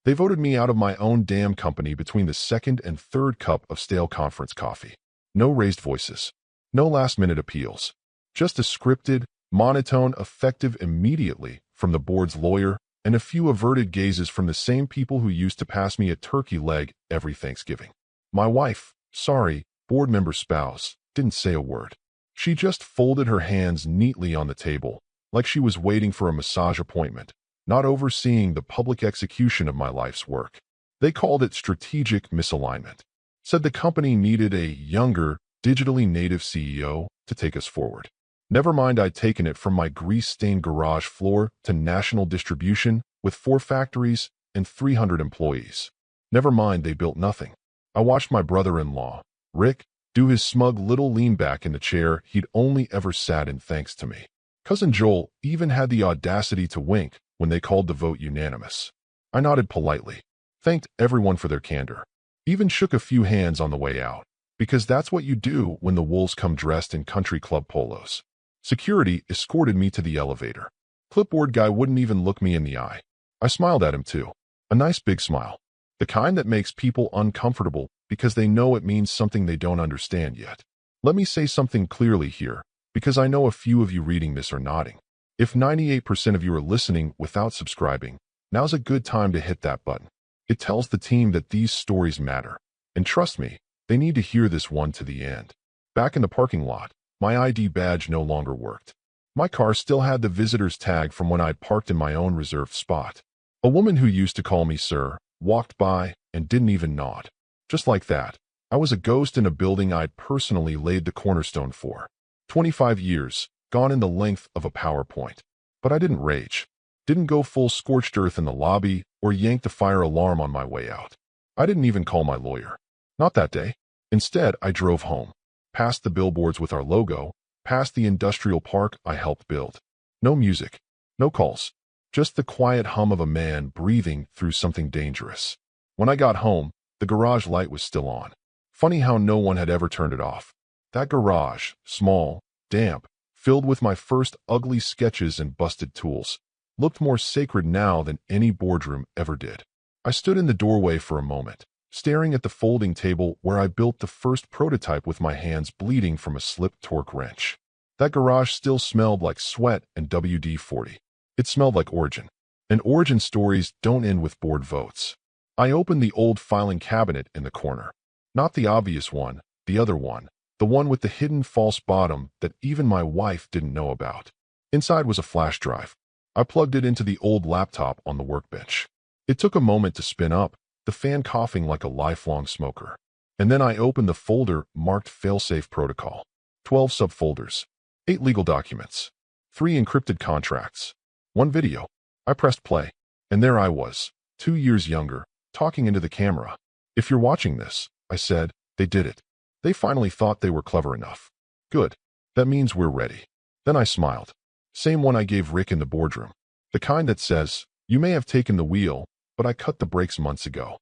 They voted me out of my own damn company between the second and third cup of stale conference coffee. No raised voices. No last-minute appeals. Just a scripted, monotone, effective immediately from the board's lawyer and a few averted gazes from the same people who used to pass me a turkey leg every Thanksgiving. My wife, sorry, board member spouse, didn't say a word. She just folded her hands neatly on the table, like she was waiting for a massage appointment, not overseeing the public execution of my life's work. They called it strategic misalignment. Said the company needed a younger, digitally native CEO to take us forward. Never mind I'd taken it from my grease-stained garage floor to national distribution with 4 factories and 300 employees. Never mind they built nothing. I watched my brother-in-law, Rick, do his smug little lean back in the chair he'd only ever sat in thanks to me. Cousin Joel even had the audacity to wink when they called the vote unanimous. I nodded politely, thanked everyone for their candor, even shook a few hands on the way out, because that's what you do when the wolves come dressed in country club polos. Security escorted me to the elevator. Clipboard guy wouldn't even look me in the eye. I smiled at him too. A nice big smile. The kind that makes people uncomfortable because they know it means something they don't understand yet. Let me say something clearly here, because I know a few of you reading this are nodding. If 98% of you are listening without subscribing, now's a good time to hit that button. It tells the team that these stories matter. And trust me, they need to hear this one to the end. Back in the parking lot, my ID badge no longer worked. My car still had the visitor's tag from when I'd parked in my own reserved spot. A woman who used to call me sir walked by and didn't even nod. Just like that, I was a ghost in a building I'd personally laid the cornerstone for. 25 years, gone in the length of a PowerPoint. But I didn't rage. Didn't go full scorched earth in the lobby or yank the fire alarm on my way out. I didn't even call my lawyer. Not that day. Instead, I drove home. Past the billboards with our logo, past the industrial park I helped build. No music, no calls, just the quiet hum of a man breathing through something dangerous. When I got home, the garage light was still on. Funny how no one had ever turned it off. That garage, small, damp, filled with my first ugly sketches and busted tools, looked more sacred now than any boardroom ever did. I stood in the doorway for a moment, staring at the folding table where I built the first prototype with my hands bleeding from a slipped torque wrench. That garage still smelled like sweat and WD-40. It smelled like origin. And origin stories don't end with board votes. I opened the old filing cabinet in the corner. Not the obvious one, the other one. The one with the hidden false bottom that even my wife didn't know about. Inside was a flash drive. I plugged it into the old laptop on the workbench. It took a moment to spin up, the fan coughing like a lifelong smoker. And then I opened the folder marked failsafe protocol. 12 subfolders. 8 legal documents. 3 encrypted contracts. 1 video. I pressed play. And there I was, 2 years younger, talking into the camera. If you're watching this, I said, they did it. They finally thought they were clever enough. Good. That means we're ready. Then I smiled. Same one I gave Rick in the boardroom. The kind that says, you may have taken the wheel, but I cut the brakes months ago.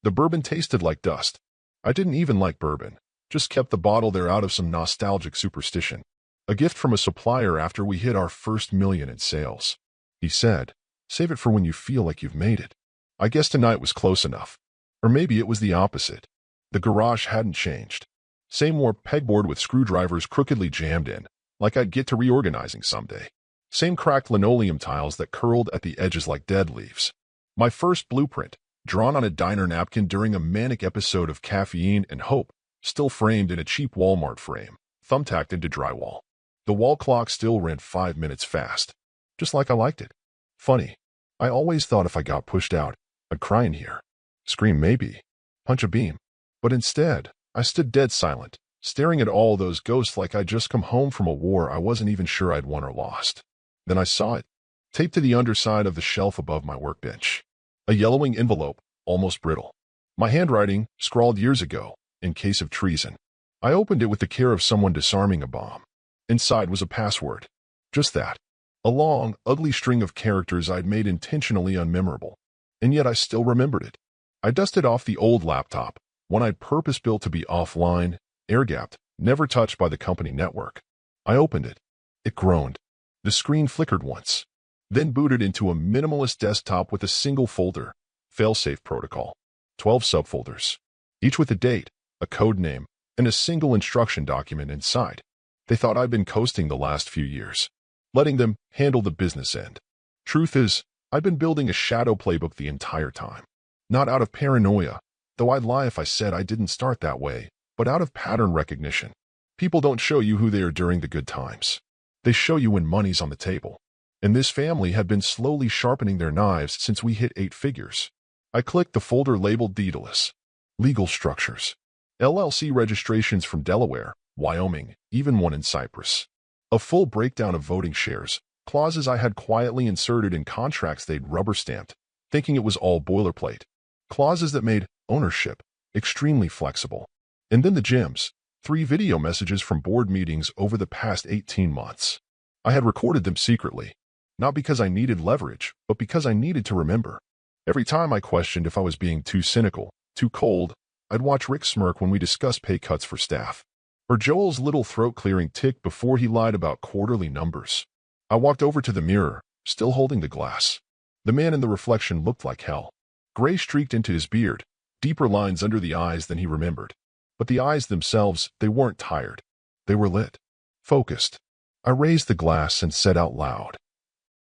The bourbon tasted like dust. I didn't even like bourbon. Just kept the bottle there out of some nostalgic superstition. A gift from a supplier after we hit our first million in sales. He said, save it for when you feel like you've made it. I guess tonight was close enough. Or maybe it was the opposite. The garage hadn't changed. Same more pegboard with screwdrivers crookedly jammed in, like I'd get to reorganizing someday. Same cracked linoleum tiles that curled at the edges like dead leaves. My first blueprint, drawn on a diner napkin during a manic episode of Caffeine and Hope, still framed in a cheap Walmart frame, thumbtacked into drywall. The wall clock still ran 5 minutes fast, just like I liked it. Funny, I always thought if I got pushed out, I'd cry in here. Scream maybe. Punch a beam. But instead, I stood dead silent, staring at all those ghosts like I'd just come home from a war I wasn't even sure I'd won or lost. Then I saw it, taped to the underside of the shelf above my workbench. A yellowing envelope, almost brittle. My handwriting, scrawled years ago, in case of treason. I opened it with the care of someone disarming a bomb. Inside was a password. Just that. A long, ugly string of characters I'd made intentionally unmemorable. And yet I still remembered it. I dusted off the old laptop, one I'd purpose-built to be offline, air-gapped, never touched by the company network. I opened it. It groaned. The screen flickered once, then booted into a minimalist desktop with a single folder, failsafe protocol, 12 subfolders, each with a date, a code name, and a single instruction document inside. They thought I'd been coasting the last few years, letting them handle the business end. Truth is, I'd been building a shadow playbook the entire time. Not out of paranoia, though I'd lie if I said I didn't start that way, but out of pattern recognition. People don't show you who they are during the good times. They show you when money's on the table. And this family had been slowly sharpening their knives since we hit 8 figures. I clicked the folder labeled Daedalus. Legal structures. LLC registrations from Delaware, Wyoming, even one in Cyprus. A full breakdown of voting shares, clauses I had quietly inserted in contracts they'd rubber-stamped, thinking it was all boilerplate. Clauses that made ownership extremely flexible. And then the gems, 3 video messages from board meetings over the past 18 months. I had recorded them secretly, not because I needed leverage, but because I needed to remember. Every time I questioned if I was being too cynical, too cold, I'd watch Rick smirk when we discussed pay cuts for staff, or Joel's little throat-clearing tick before he lied about quarterly numbers. I walked over to the mirror, still holding the glass. The man in the reflection looked like hell. Gray streaked into his beard, deeper lines under the eyes than he remembered. But the eyes themselves, they weren't tired. They were lit, focused. I raised the glass and said out loud,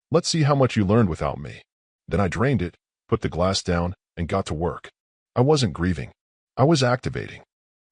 "Let's see how much you learned without me." Then I drained it, put the glass down, and got to work. I wasn't grieving. I was activating.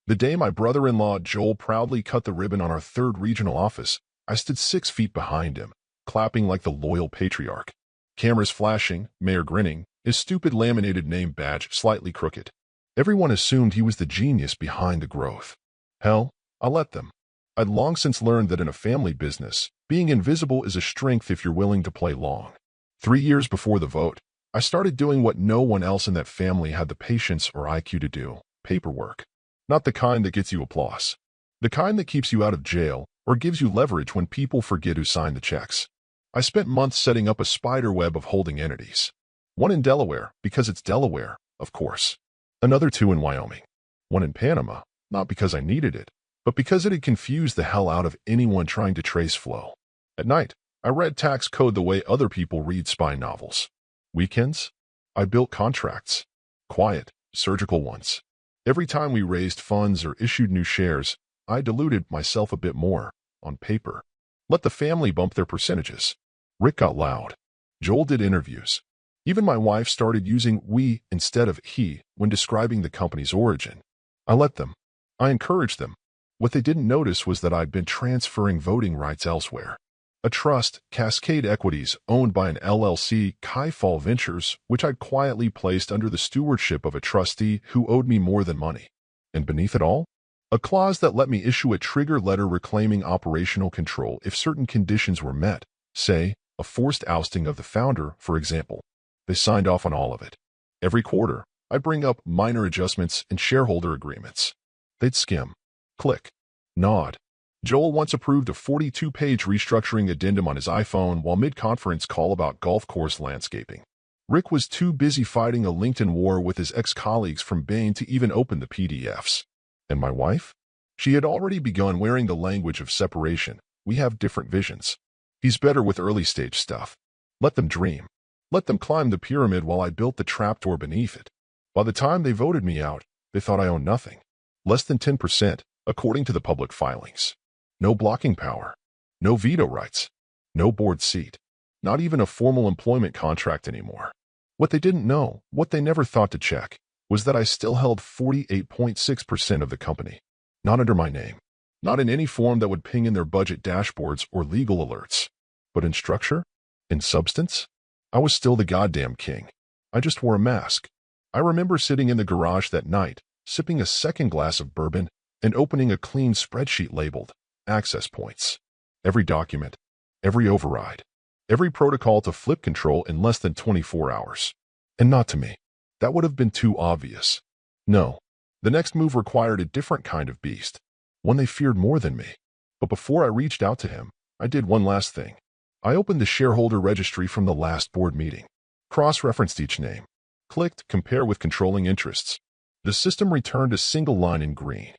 The day my brother-in-law Joel proudly cut the ribbon on our 3rd regional office, I stood 6 feet behind him, clapping like the loyal patriarch. Cameras flashing, mayor grinning, his stupid laminated name badge slightly crooked. Everyone assumed he was the genius behind the growth. Hell, I let them. I'd long since learned that in a family business, being invisible is a strength if you're willing to play long. 3 years before the vote, I started doing what no one else in that family had the patience or IQ to do: paperwork. Not the kind that gets you applause. The kind that keeps you out of jail or gives you leverage when people forget who signed the checks. I spent months setting up a spider web of holding entities. One in Delaware, because it's Delaware, of course. Another 2 in Wyoming. One in Panama, not because I needed it, but because it had confused the hell out of anyone trying to trace flow. At night, I read tax code the way other people read spy novels. Weekends, I built contracts. Quiet, surgical ones. Every time we raised funds or issued new shares, I diluted myself a bit more, on paper. Let the family bump their percentages. Rick got loud. Joel did interviews. Even my wife started using we instead of he when describing the company's origin. I let them. I encouraged them. What they didn't notice was that I'd been transferring voting rights elsewhere. A trust, Cascade Equities, owned by an LLC, Kaifall Ventures, which I'd quietly placed under the stewardship of a trustee who owed me more than money. And beneath it all, a clause that let me issue a trigger letter reclaiming operational control if certain conditions were met, say, a forced ousting of the founder, for example. They signed off on all of it. Every quarter, I'd bring up minor adjustments and shareholder agreements. They'd skim, click, nod. Joel once approved a 42-page restructuring addendum on his iPhone while mid-conference call about golf course landscaping. Rick was too busy fighting a LinkedIn war with his ex-colleagues from Bain to even open the PDFs. And my wife? She had already begun wearing the language of separation. We have different visions. He's better with early-stage stuff. Let them dream. Let them climb the pyramid while I built the trapdoor beneath it. By the time they voted me out, they thought I owned nothing. Less than 10%, according to the public filings. No blocking power. No veto rights. No board seat. Not even a formal employment contract anymore. What they didn't know, what they never thought to check, was that I still held 48.6% of the company. Not under my name. Not in any form that would ping in their budget dashboards or legal alerts. But in structure? In substance? I was still the goddamn king. I just wore a mask. I remember sitting in the garage that night, sipping a second glass of bourbon, and opening a clean spreadsheet labeled access points. Every document, every override, every protocol to flip control in less than 24 hours. And not to me. That would have been too obvious. No. The next move required a different kind of beast. One they feared more than me. But before I reached out to him, I did one last thing. I opened the shareholder registry from the last board meeting. Cross-referenced each name. Clicked compare with controlling interests. The system returned a single line in green.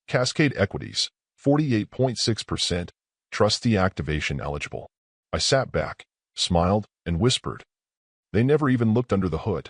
Cascade Equities, 48.6%, trustee activation eligible. I sat back, smiled, and whispered. They never even looked under the hood.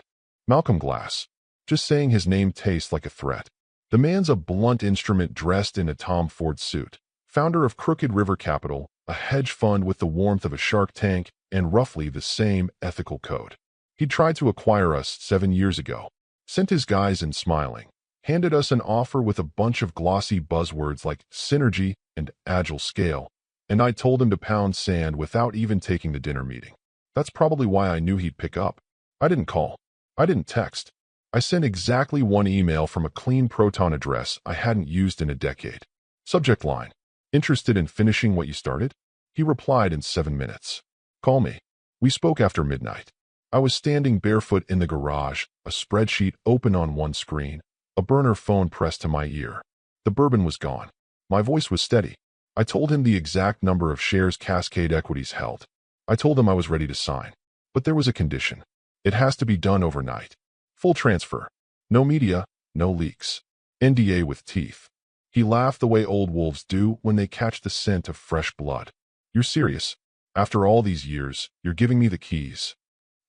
Malcolm Glass. Just saying his name tastes like a threat. The man's a blunt instrument dressed in a Tom Ford suit. Founder of Crooked River Capital, a hedge fund with the warmth of a shark tank and roughly the same ethical code. He tried to acquire us 7 years ago. Sent his guys in smiling. Handed us an offer with a bunch of glossy buzzwords like synergy and agile scale. And I told him to pound sand without even taking the dinner meeting. That's probably why I knew he'd pick up. I didn't call. I didn't text. I sent exactly one email from a clean Proton address I hadn't used in a decade. Subject line: interested in finishing what you started? He replied in 7 minutes. Call me. We spoke after midnight. I was standing barefoot in the garage, a spreadsheet open on one screen, a burner phone pressed to my ear. The bourbon was gone. My voice was steady. I told him the exact number of shares Cascade Equities held. I told him I was ready to sign. But there was a condition. It has to be done overnight. Full transfer. No media, no leaks. NDA with teeth. He laughed the way old wolves do when they catch the scent of fresh blood. You're serious? After all these years, you're giving me the keys.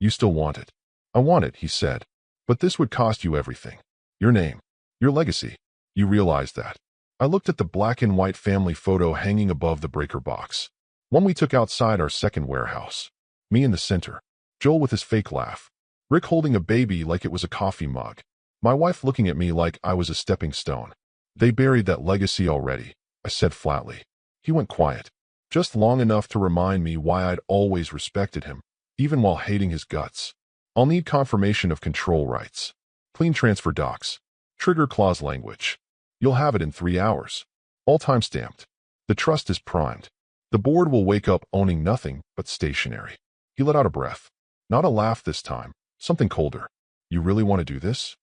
You still want it? I want it, he said. But this would cost you everything. Your name. Your legacy. You realize that. I looked at the black and white family photo hanging above the breaker box. One we took outside our second warehouse. Me in the center. Joel with his fake laugh. Rick holding a baby like it was a coffee mug. My wife looking at me like I was a stepping stone. They buried that legacy already, I said flatly. He went quiet. Just long enough to remind me why I'd always respected him, even while hating his guts. I'll need confirmation of control rights. Clean transfer docs. Trigger clause language. You'll have it in 3 hours. All time-stamped. The trust is primed. The board will wake up owning nothing but stationery. He let out a breath. Not a laugh this time. Something colder. You really want to do this?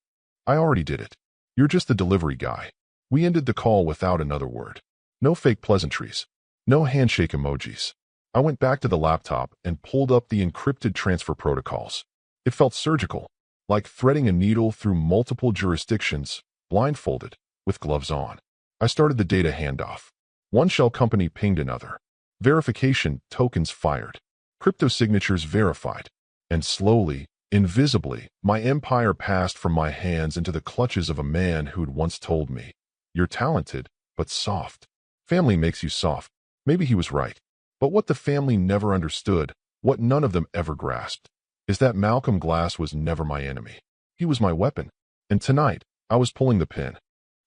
I already did it. You're just the delivery guy. We ended the call without another word. No fake pleasantries. No handshake emojis. I went back to the laptop and pulled up the encrypted transfer protocols. It felt surgical, like threading a needle through multiple jurisdictions, blindfolded, with gloves on. I started the data handoff. One shell company pinged another. Verification tokens fired. Crypto signatures verified. And slowly, invisibly, my empire passed from my hands into the clutches of a man who'd once told me, "You're talented, but soft. Family makes you soft." Maybe he was right. But what the family never understood, what none of them ever grasped, is that Malcolm Glass was never my enemy. He was my weapon. And tonight, I was pulling the pin.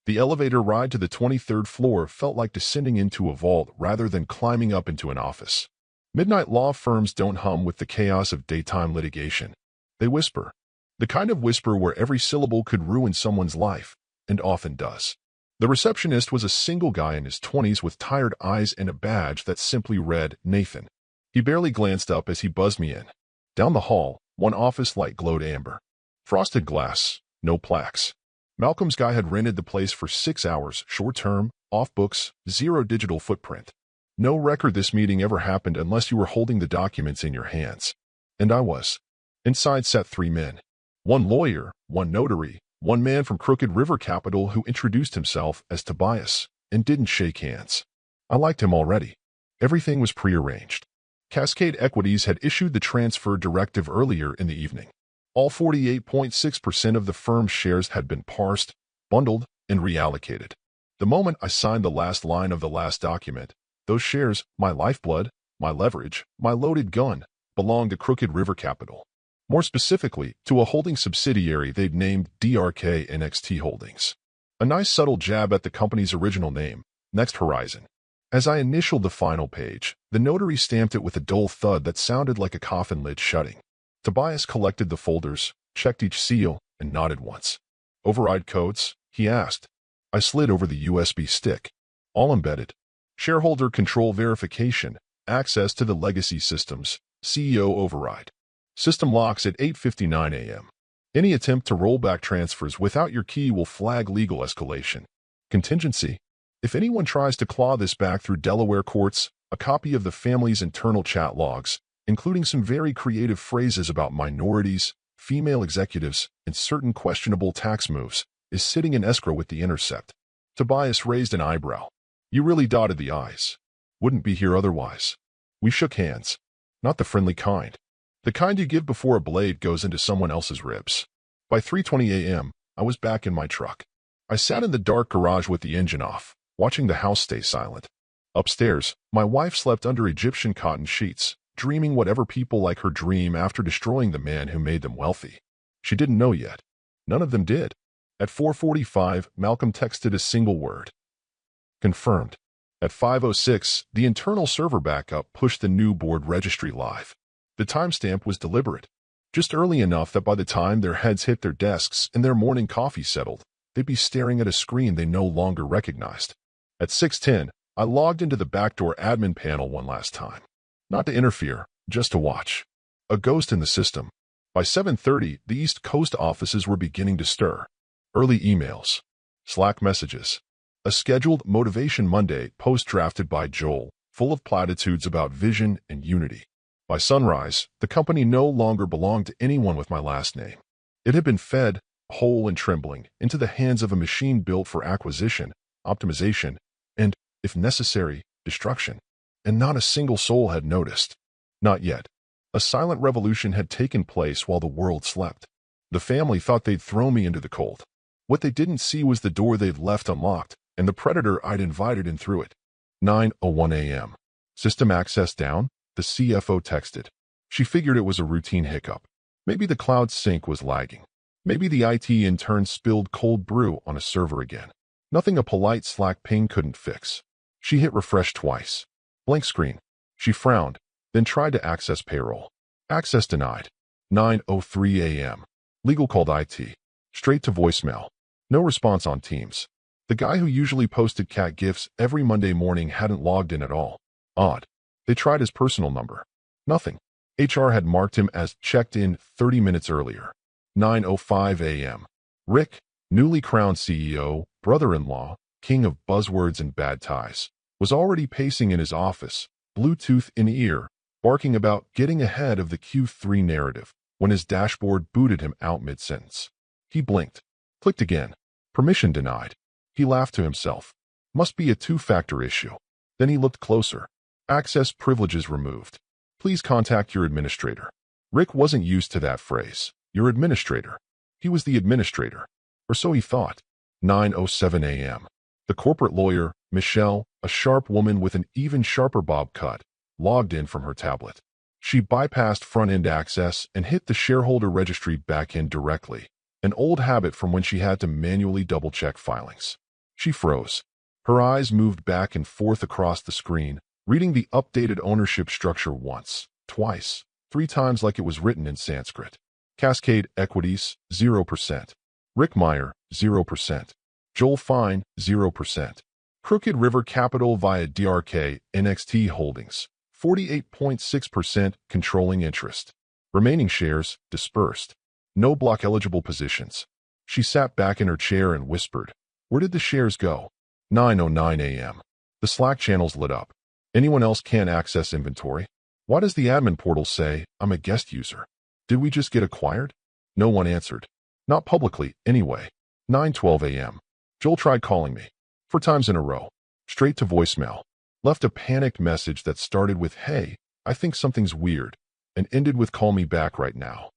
The elevator ride to the 23rd floor felt like descending into a vault rather than climbing up into an office. Midnight law firms don't hum with the chaos of daytime litigation. They whisper. The kind of whisper where every syllable could ruin someone's life, and often does. The receptionist was a single guy in his 20s with tired eyes and a badge that simply read Nathan. He barely glanced up as he buzzed me in. Down the hall, one office light glowed amber. Frosted glass, no plaques. Malcolm's guy had rented the place for 6 hours, short-term, off-books, zero digital footprint. No record this meeting ever happened unless you were holding the documents in your hands. And I was. Inside sat 3 men. One lawyer, one notary, one man from Crooked River Capital who introduced himself as Tobias and didn't shake hands. I liked him already. Everything was prearranged. Cascade Equities had issued the transfer directive earlier in the evening. All 48.6% of the firm's shares had been parsed, bundled, and reallocated. The moment I signed the last line of the last document, those shares, my lifeblood, my leverage, my loaded gun, belonged to Crooked River Capital. More specifically, to a holding subsidiary they'd named DRK NXT Holdings. A nice subtle jab at the company's original name, Next Horizon. As I initialed the final page, the notary stamped it with a dull thud that sounded like a coffin lid shutting. Tobias collected the folders, checked each seal, and nodded once. Override codes? He asked. I slid over the USB stick. All embedded. Shareholder control verification, access to the legacy systems, CEO override. System locks at 8:59 a.m. Any attempt to roll back transfers without your key will flag legal escalation. Contingency. If anyone tries to claw this back through Delaware courts, a copy of the family's internal chat logs, including some very creative phrases about minorities, female executives, and certain questionable tax moves, is sitting in escrow with the Intercept. Tobias raised an eyebrow. You really dotted the I's. Wouldn't be here otherwise. We shook hands. Not the friendly kind. The kind you give before a blade goes into someone else's ribs. By 3:20 a.m., I was back in my truck. I sat in the dark garage with the engine off, watching the house stay silent. Upstairs, my wife slept under Egyptian cotton sheets, dreaming whatever people like her dream after destroying the man who made them wealthy. She didn't know yet. None of them did. At 4:45, Malcolm texted a single word. Confirmed. At 5:06, the internal server backup pushed the new board registry live. The timestamp was deliberate. Just early enough that by the time their heads hit their desks and their morning coffee settled, they'd be staring at a screen they no longer recognized. At 6:10, I logged into the backdoor admin panel one last time. Not to interfere, just to watch. A ghost in the system. By 7:30, the East Coast offices were beginning to stir. Early emails. Slack messages. A scheduled Motivation Monday post drafted by Joel, full of platitudes about vision and unity. By sunrise, the company no longer belonged to anyone with my last name. It had been fed, whole and trembling, into the hands of a machine built for acquisition, optimization, and, if necessary, destruction. And not a single soul had noticed. Not yet. A silent revolution had taken place while the world slept. The family thought they'd throw me into the cold. What they didn't see was the door they'd left unlocked, and the predator I'd invited in through it. 9:01 a.m. System access down, the CFO texted. She figured it was a routine hiccup. Maybe the cloud sync was lagging. Maybe the IT intern spilled cold brew on a server again. Nothing a polite Slack ping couldn't fix. She hit refresh twice. Blank screen. She frowned, then tried to access payroll. Access denied. 9:03 a.m. Legal called IT. Straight to voicemail. No response on Teams. The guy who usually posted cat gifs every Monday morning hadn't logged in at all. Odd. They tried his personal number. Nothing. HR had marked him as checked in 30 minutes earlier. 9:05 a.m. Rick, newly crowned CEO, brother-in-law, king of buzzwords and bad ties, was already pacing in his office, Bluetooth in ear, barking about getting ahead of the Q3 narrative, when his dashboard booted him out mid-sentence. He blinked. Clicked again. Permission denied. He laughed to himself. Must be a two-factor issue. Then he looked closer. Access privileges removed. Please contact your administrator. Rick wasn't used to that phrase. Your administrator. He was the administrator. Or so he thought. 9:07 a.m. The corporate lawyer, Michelle, a sharp woman with an even sharper bob cut, logged in from her tablet. She bypassed front-end access and hit the shareholder registry back-end directly, an old habit from when she had to manually double-check filings. She froze. Her eyes moved back and forth across the screen, reading the updated ownership structure once, twice, 3 times like it was written in Sanskrit. Cascade Equities, 0%. Rick Meyer, 0%. Joel Fine, 0%. Crooked River Capital via DRK NXT Holdings, 48.6% controlling interest. Remaining shares dispersed. No block-eligible positions. She sat back in her chair and whispered, "Where did the shares go?" 9:09 a.m. The Slack channels lit up. Anyone else can't access inventory? Why does the admin portal say, "I'm a guest user"? Did we just get acquired? No one answered. Not publicly, anyway. 9:12 a.m. Joel tried calling me. 4 times in a row. Straight to voicemail. Left a panicked message that started with, "Hey, I think something's weird," and ended with, "Call me back right now."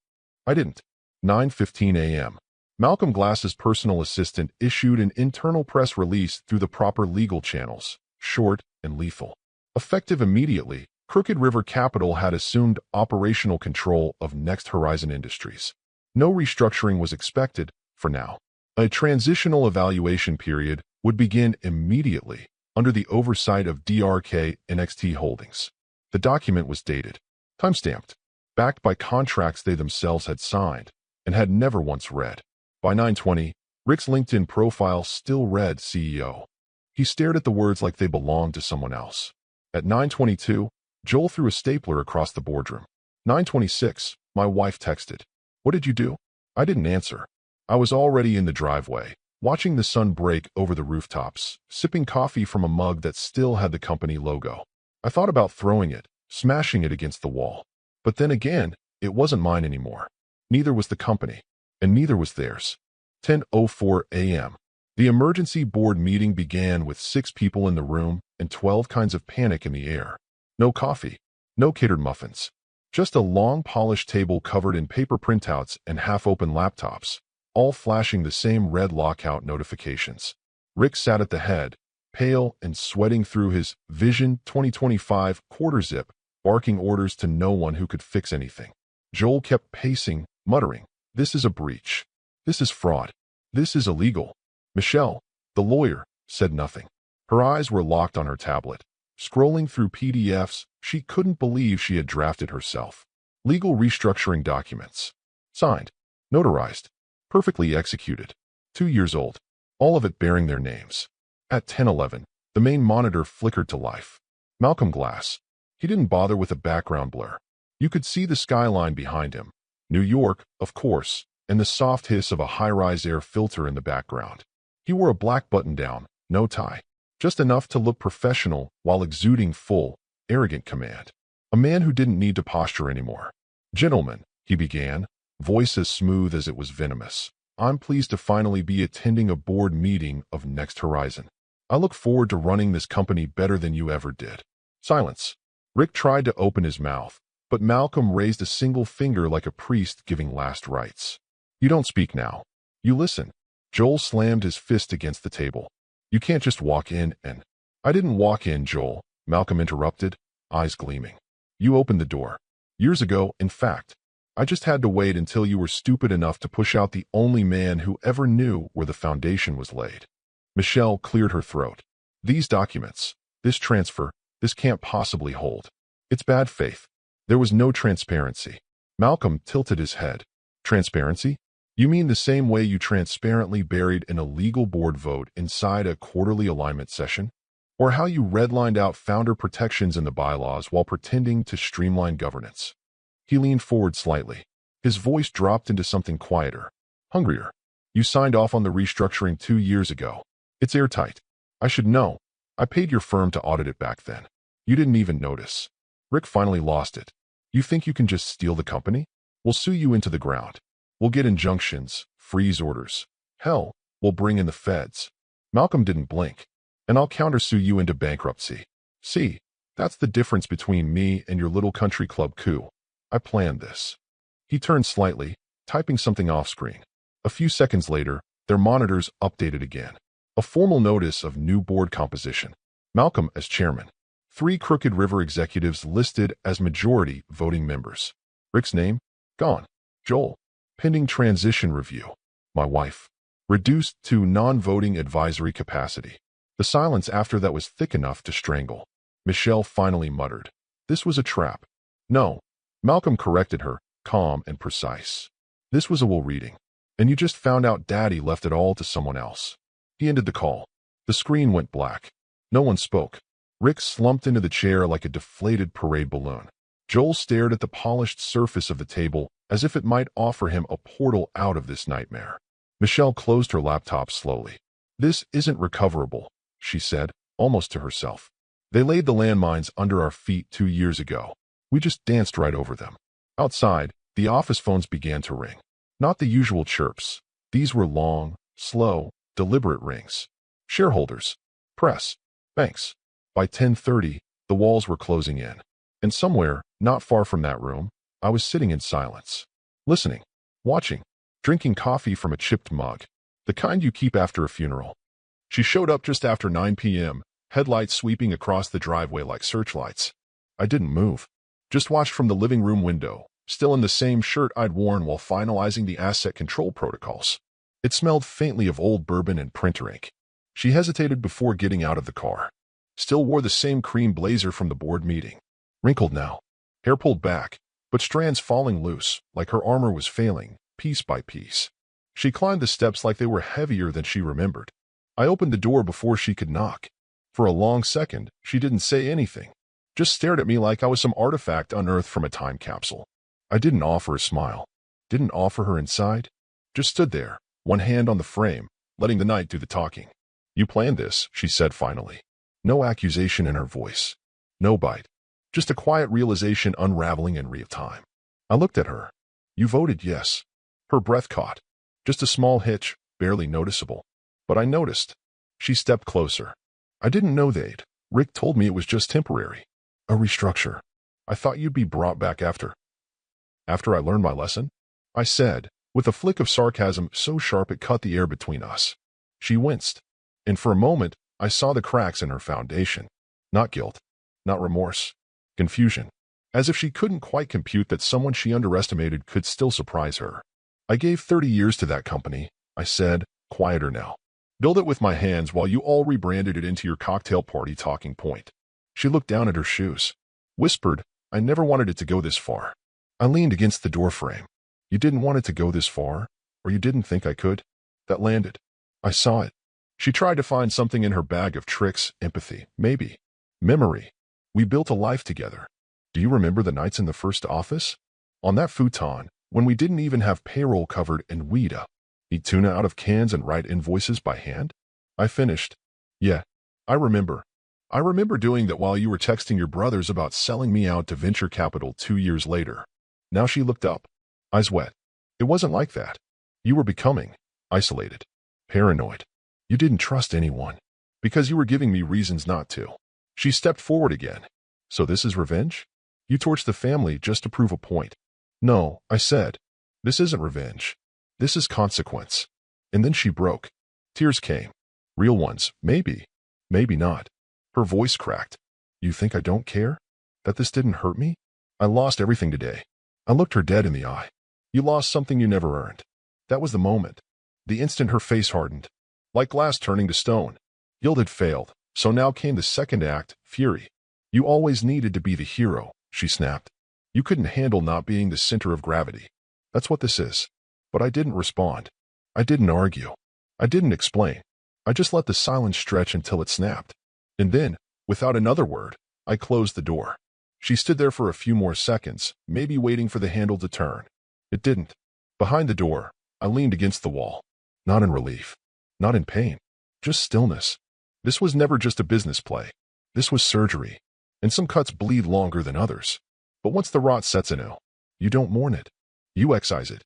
I didn't. 9:15 a.m. Malcolm Glass's personal assistant issued an internal press release through the proper legal channels, short and lethal. Effective immediately, Crooked River Capital had assumed operational control of Next Horizon Industries. No restructuring was expected, for now. A transitional evaluation period would begin immediately under the oversight of DRK NXT Holdings. The document was dated, timestamped, backed by contracts they themselves had signed and had never once read. By 9:20, Rick's LinkedIn profile still read CEO. He stared at the words like they belonged to someone else. At 9:22, Joel threw a stapler across the boardroom. 9:26, my wife texted. "What did you do?" I didn't answer. I was already in the driveway, watching the sun break over the rooftops, sipping coffee from a mug that still had the company logo. I thought about throwing it, smashing it against the wall. But then again, it wasn't mine anymore. Neither was the company, and neither was theirs. 10:04 a.m. The emergency board meeting began with 6 people in the room and 12 kinds of panic in the air. No coffee, no catered muffins. Just a long polished table covered in paper printouts and half-open laptops. all flashing the same red lockout notifications. Rick sat at the head, pale and sweating through his Vision 2025 quarter zip, barking orders to no one who could fix anything. Joel kept pacing, muttering, "This is a breach. This is fraud. This is illegal." Michelle, the lawyer, said nothing. Her eyes were locked on her tablet. Scrolling through PDFs she couldn't believe she had drafted herself. Legal restructuring documents. Signed. Notarized. Perfectly executed. 2 years old. All of it bearing their names. At 10:11, the main monitor flickered to life. Malcolm Glass. He didn't bother with a background blur. You could see the skyline behind him. New York, of course, and the soft hiss of a high-rise air filter in the background. He wore a black button-down, no tie. Just enough to look professional while exuding full, arrogant command. A man who didn't need to posture anymore. "Gentlemen," he began, voice as smooth as it was venomous. "I'm pleased to finally be attending a board meeting of Next Horizon. I look forward to running this company better than you ever did." Silence. Rick tried to open his mouth, but Malcolm raised a single finger like a priest giving last rites. "You don't speak now. You listen." Joel slammed his fist against the table. "You can't just walk in and—" "I didn't walk in, Joel," Malcolm interrupted, eyes gleaming. "You opened the door. Years ago, in fact. I just had to wait until you were stupid enough to push out the only man who ever knew where the foundation was laid." Michelle cleared her throat. "These documents, this transfer, this can't possibly hold. It's bad faith. There was no transparency." Malcolm tilted his head. "Transparency? You mean the same way you transparently buried an illegal board vote inside a quarterly alignment session? Or how you redlined out founder protections in the bylaws while pretending to streamline governance?" He leaned forward slightly. His voice dropped into something quieter, hungrier. "You signed off on the restructuring 2 years ago. It's airtight. I should know. I paid your firm to audit it back then. You didn't even notice." Rick finally lost it. "You think you can just steal the company? We'll sue you into the ground. We'll get injunctions, freeze orders. Hell, we'll bring in the feds." Malcolm didn't blink. "And I'll countersue you into bankruptcy. See, that's the difference between me and your little country club coup. I planned this." He turned slightly, typing something off-screen. A few seconds later, their monitors updated again. A formal notice of new board composition. Malcolm as chairman. 3 Crooked River executives listed as majority voting members. Rick's name? Gone. Joel. Pending transition review. My wife. Reduced to non-voting advisory capacity. The silence after that was thick enough to strangle. Michelle finally muttered. "This was a trap." "No." Malcolm corrected her, calm and precise. "This was a will reading. And you just found out Daddy left it all to someone else." He ended the call. The screen went black. No one spoke. Rick slumped into the chair like a deflated parade balloon. Joel stared at the polished surface of the table as if it might offer him a portal out of this nightmare. Michelle closed her laptop slowly. "This isn't recoverable," she said, almost to herself. "They laid the landmines under our feet 2 years ago. We just danced right over them." Outside, the office phones began to ring. Not the usual chirps. These were long, slow, deliberate rings. Shareholders. Press. Banks. By 10:30, the walls were closing in. And somewhere, not far from that room, I was sitting in silence. Listening. Watching. Drinking coffee from a chipped mug. The kind you keep after a funeral. She showed up just after 9 p.m., headlights sweeping across the driveway like searchlights. I didn't move. Just watched from the living room window, still in the same shirt I'd worn while finalizing the asset control protocols. It smelled faintly of old bourbon and printer ink. She hesitated before getting out of the car. Still wore the same cream blazer from the board meeting. Wrinkled now. Hair pulled back, but strands falling loose, like her armor was failing, piece by piece. She climbed the steps like they were heavier than she remembered. I opened the door before she could knock. For a long second, she didn't say anything. Just stared at me like I was some artifact unearthed from a time capsule. I didn't offer a smile. Didn't offer her inside. Just stood there, one hand on the frame, letting the night do the talking. "You planned this," she said finally. No accusation in her voice. No bite. Just a quiet realization unraveling in real time. I looked at her. "You voted yes." Her breath caught. Just a small hitch, barely noticeable. But I noticed. She stepped closer. "I didn't know they'd. Rick told me it was just temporary. A restructure. I thought you'd be brought back after I learned my lesson." I said, with a flick of sarcasm so sharp it cut the air between us. She winced, and for a moment I saw the cracks in her foundation. Not guilt, not remorse, confusion, as if she couldn't quite compute that someone she underestimated could still surprise her. I gave 30 years to that company, I said, quieter now. Build it with my hands while you all rebranded it into your cocktail party talking point. She looked down at her shoes, whispered, I never wanted it to go this far. I leaned against the doorframe. You didn't want it to go this far, or you didn't think I could? That landed. I saw it. She tried to find something in her bag of tricks, empathy, maybe. Memory. We built a life together. Do you remember the nights in the first office? On that futon, when we didn't even have payroll covered and we'd eat tuna out of cans and write invoices by hand? I finished. Yeah, I remember. I remember doing that while you were texting your brothers about selling me out to venture capital 2 years later. Now she looked up, eyes wet. It wasn't like that. You were becoming isolated, paranoid. You didn't trust anyone because you were giving me reasons not to. She stepped forward again. So this is revenge? You torched the family just to prove a point. No, I said. This isn't revenge. This is consequence. And then she broke. Tears came. Real ones, maybe. Maybe not. Her voice cracked. You think I don't care? That this didn't hurt me? I lost everything today. I looked her dead in the eye. You lost something you never earned. That was the moment. The instant her face hardened. Like glass turning to stone. Guilt had failed, so now came the second act, fury. You always needed to be the hero, she snapped. You couldn't handle not being the center of gravity. That's what this is. But I didn't respond. I didn't argue. I didn't explain. I just let the silence stretch until it snapped. And then, without another word, I closed the door. She stood there for a few more seconds, maybe waiting for the handle to turn. It didn't. Behind the door, I leaned against the wall. Not in relief. Not in pain. Just stillness. This was never just a business play. This was surgery. And some cuts bleed longer than others. But once the rot sets in, you don't mourn it. You excise it.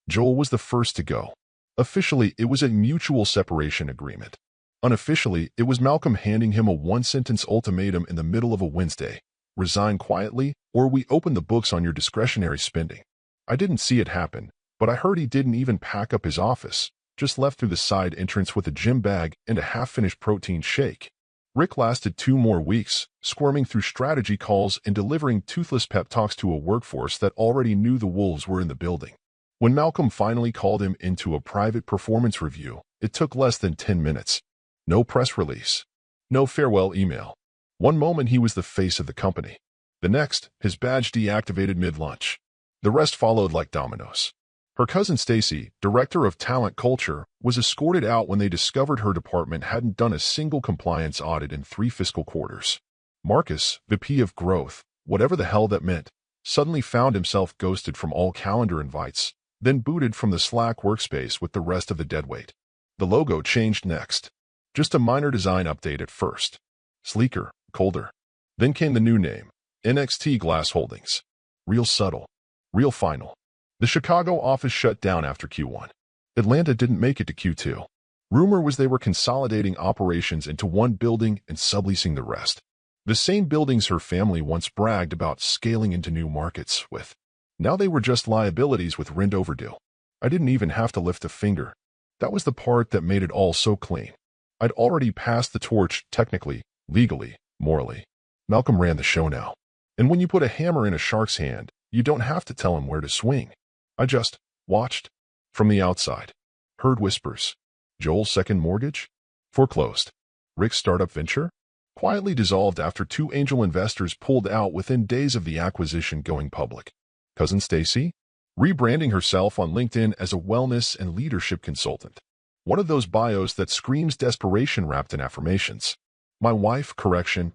Joel was the first to go. Officially, it was a mutual separation agreement. Unofficially, it was Malcolm handing him a one-sentence ultimatum in the middle of a Wednesday. Resign quietly, or we open the books on your discretionary spending. I didn't see it happen, but I heard he didn't even pack up his office, just left through the side entrance with a gym bag and a half-finished protein shake. Rick lasted 2 more weeks, squirming through strategy calls and delivering toothless pep talks to a workforce that already knew the wolves were in the building. When Malcolm finally called him into a private performance review, it took less than 10 minutes. No press release. No farewell email. One moment he was the face of the company. The next, his badge deactivated mid-lunch. The rest followed like dominoes. Her cousin Stacy, director of talent culture, was escorted out when they discovered her department hadn't done a single compliance audit in 3 fiscal quarters. Marcus, VP of growth, whatever the hell that meant, suddenly found himself ghosted from all calendar invites, then booted from the Slack workspace with the rest of the deadweight. The logo changed next. Just a minor design update at first. Sleeker, colder. Then came the new name, NXT Glass Holdings. Real subtle. Real final. The Chicago office shut down after Q1. Atlanta didn't make it to Q2. Rumor was they were consolidating operations into one building and subleasing the rest. The same buildings her family once bragged about scaling into new markets with. Now they were just liabilities with rent overdue. I didn't even have to lift a finger. That was the part that made it all so clean. I'd already passed the torch technically, legally, morally. Malcolm ran the show now. And when you put a hammer in a shark's hand, you don't have to tell him where to swing. I just watched from the outside. Heard whispers. Joel's second mortgage? Foreclosed. Rick's startup venture? Quietly dissolved after 2 angel investors pulled out within days of the acquisition going public. Cousin Stacy? Rebranding herself on LinkedIn as a wellness and leadership consultant. One of those bios that screams desperation wrapped in affirmations. My wife,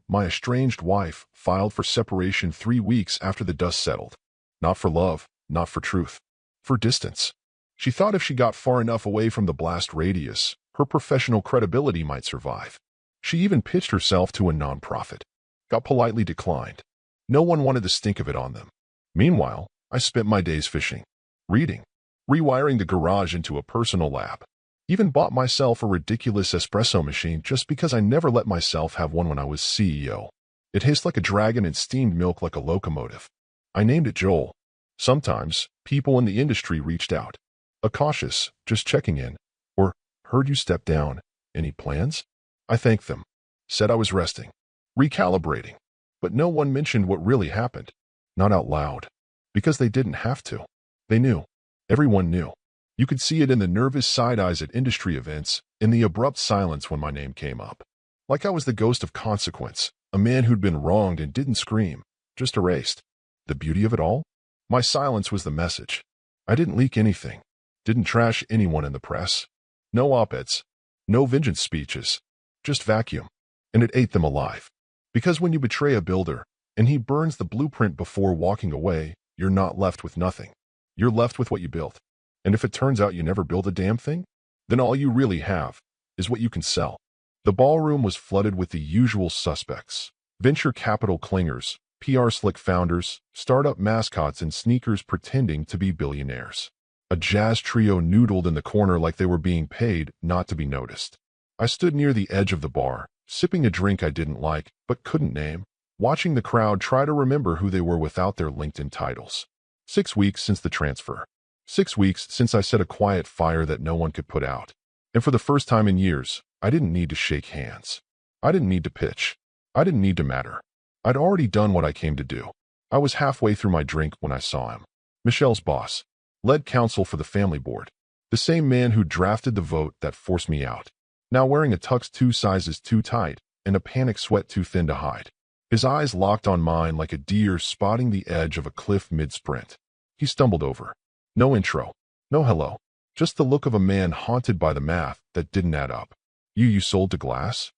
my estranged wife, filed for separation 3 weeks after the dust settled. Not for love, not for truth. For distance. She thought if she got far enough away from the blast radius, her professional credibility might survive. She even pitched herself to a nonprofit. Got politely declined. No one wanted the stink of it on them. Meanwhile, I spent my days fishing, reading, rewiring the garage into a personal lab. Even bought myself a ridiculous espresso machine just because I never let myself have one when I was CEO. It hissed like a dragon and steamed milk like a locomotive. I named it Joel. Sometimes, people in the industry reached out. A cautious, just checking in, or heard you step down. Any plans? I thanked them, said I was resting, recalibrating, but no one mentioned what really happened. Not out loud, because they didn't have to. They knew. Everyone knew. You could see it in the nervous side eyes at industry events, in the abrupt silence when my name came up. Like I was the ghost of consequence, a man who'd been wronged and didn't scream, just erased. The beauty of it all? My silence was the message. I didn't leak anything, didn't trash anyone in the press. No op-eds, no vengeance speeches, just vacuum. And it ate them alive. Because when you betray a builder, and he burns the blueprint before walking away, you're not left with nothing. You're left with what you built. And if it turns out you never build a damn thing, then all you really have is what you can sell. The ballroom was flooded with the usual suspects. Venture capital clingers, PR slick founders, startup mascots in sneakers pretending to be billionaires. A jazz trio noodled in the corner like they were being paid not to be noticed. I stood near the edge of the bar, sipping a drink I didn't like but couldn't name, watching the crowd try to remember who they were without their LinkedIn titles. 6 weeks since the transfer. 6 weeks since I set a quiet fire that no one could put out. And for the first time in years, I didn't need to shake hands. I didn't need to pitch. I didn't need to matter. I'd already done what I came to do. I was halfway through my drink when I saw him. Michelle's boss. Led counsel for the family board. The same man who drafted the vote that forced me out. Now wearing a tux 2 sizes too tight and a panic sweat too thin to hide. His eyes locked on mine like a deer spotting the edge of a cliff mid-sprint. He stumbled over. No intro. No hello. Just the look of a man haunted by the math that didn't add up. You sold to glass?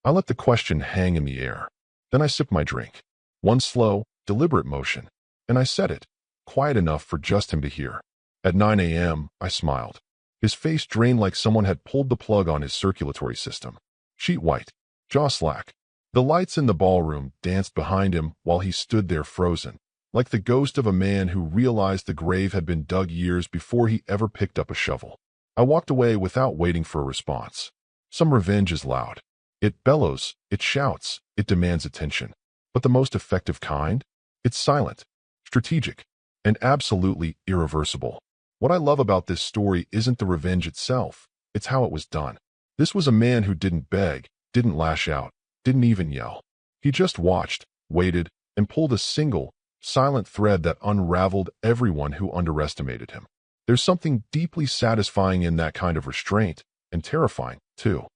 I let the question hang in the air. Then I sipped my drink. One slow, deliberate motion. And I said it, quiet enough for just him to hear. At 9 a.m., I smiled. His face drained like someone had pulled the plug on his circulatory system. Sheet white. Jaw slack. The lights in the ballroom danced behind him while he stood there frozen, like the ghost of a man who realized the grave had been dug years before he ever picked up a shovel. I walked away without waiting for a response. Some revenge is loud. It bellows, it shouts, it demands attention. But the most effective kind? It's silent, strategic, and absolutely irreversible. What I love about this story isn't the revenge itself, it's how it was done. This was a man who didn't beg, didn't lash out, didn't even yell. He just watched, waited, and pulled a single, silent thread that unraveled everyone who underestimated him. There's something deeply satisfying in that kind of restraint, and terrifying, too.